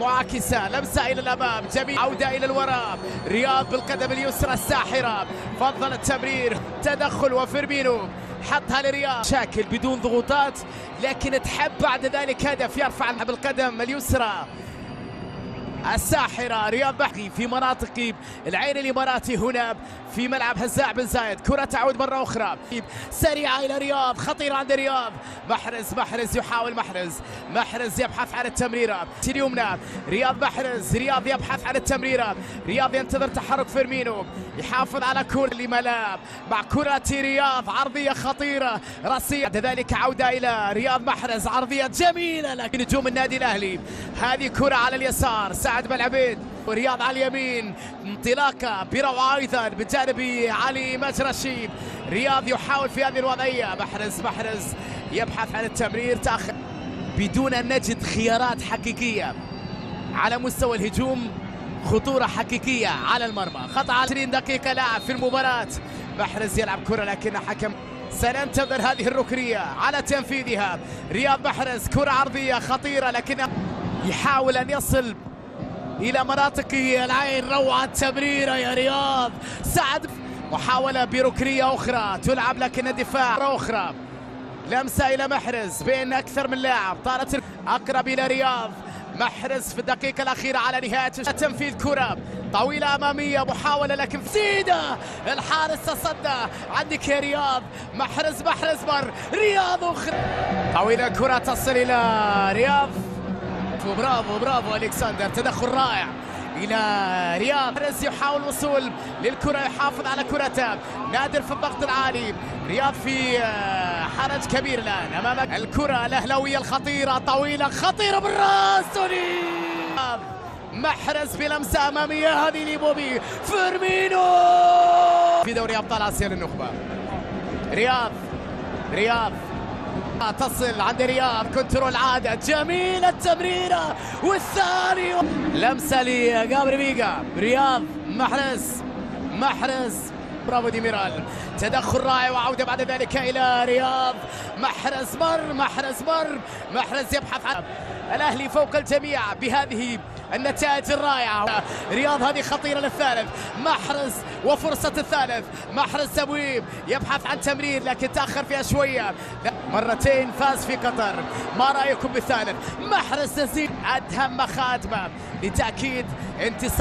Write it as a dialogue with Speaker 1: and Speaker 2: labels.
Speaker 1: معاكسة، لمسة إلى الأمام، جميل، عودة إلى الوراء، رياض بالقدم اليسرى الساحرة، فضل التمرير، تدخل وفيرمينو حطها لرياض، شاكل بدون ضغوطات لكن تحب بعد ذلك هدف، يرفع بالقدم اليسرى الساحرة رياض بحري في مناطق العين الإماراتي هنا في ملعب هزاع بن زايد. كرة تعود مرة أخرى سريعة إلى رياض، خطيرة عند رياض، محرز يحاول، محرز يبحث عن التمريرة اليمنى، رياض محرز، رياض يبحث عن التمريرة، رياض ينتظر تحرك فيرمينو، يحافظ على كرة لملاب مع كرة رياض، عرضية خطيرة راسية، بعد ذلك عودة إلى رياض محرز، عرضية جميلة لكن نجوم النادي الأهلي، هذه كرة على اليسار سعد بن عبيد، ورياض على اليمين، انطلاقه بروعه ايضا بجانب علي مجرشي، رياض يحاول في هذه الوضعيه، محرز يبحث عن التمرير، تاخر بدون ان نجد خيارات حقيقيه على مستوى الهجوم، خطوره حقيقيه على المرمى، خطا 20 دقيقه لاعب في المباراه، محرز يلعب كره لكن حكم سننتظر هذه الركنيه على تنفيذها، رياض محرز كره عرضيه خطيره لكن يحاول ان يصل إلى مناطق العين، روعة تمريرة يا رياض، سعد محاولة بركنية أخرى تلعب لكن الدفاع مرة أخرى، لمسة إلى محرز بين أكثر من لاعب، طالت أقرب إلى رياض، محرز في الدقيقة الأخيرة على نهاية تنفيذ كرة طويلة أمامية، محاولة لكن زيدة، الحارس تصدى، عندك يا رياض، محرز مر، رياض أخرى طويلة، كرة تصل إلى رياض، برافو الكسندر، تدخل رائع الى رياض، محرز يحاول الوصول للكره، يحافظ على كرته، نادر في الضغط العالي، رياض في حرج كبير الان امام الكره الاهلاويه الخطيره، طويله خطيره بالراس، محرز بلمسه اماميه، هذه لبوبي فيرمينو في دوري ابطال اسيا للنخبه، رياض تصل عند رياض، كنترول عادة، جميلة التمريرة والثاني، لمسة لجابر بيجا، رياض محرز برافو ديميرال، تدخل رائع وعودة بعد ذلك إلى رياض، محرز يبحث عن الأهلي فوق الجميع بهذه النتائج الرائعة، رياض هذه خطيرة للثالث، محرز وفرصة الثالث، محرز تبويب يبحث عن تمرير لكن تأخر فيها شوية، مرتين فاز في قطر، ما رأيكم بالثالث؟ محرز تسديد أدهم خاتمة لتأكيد انتصار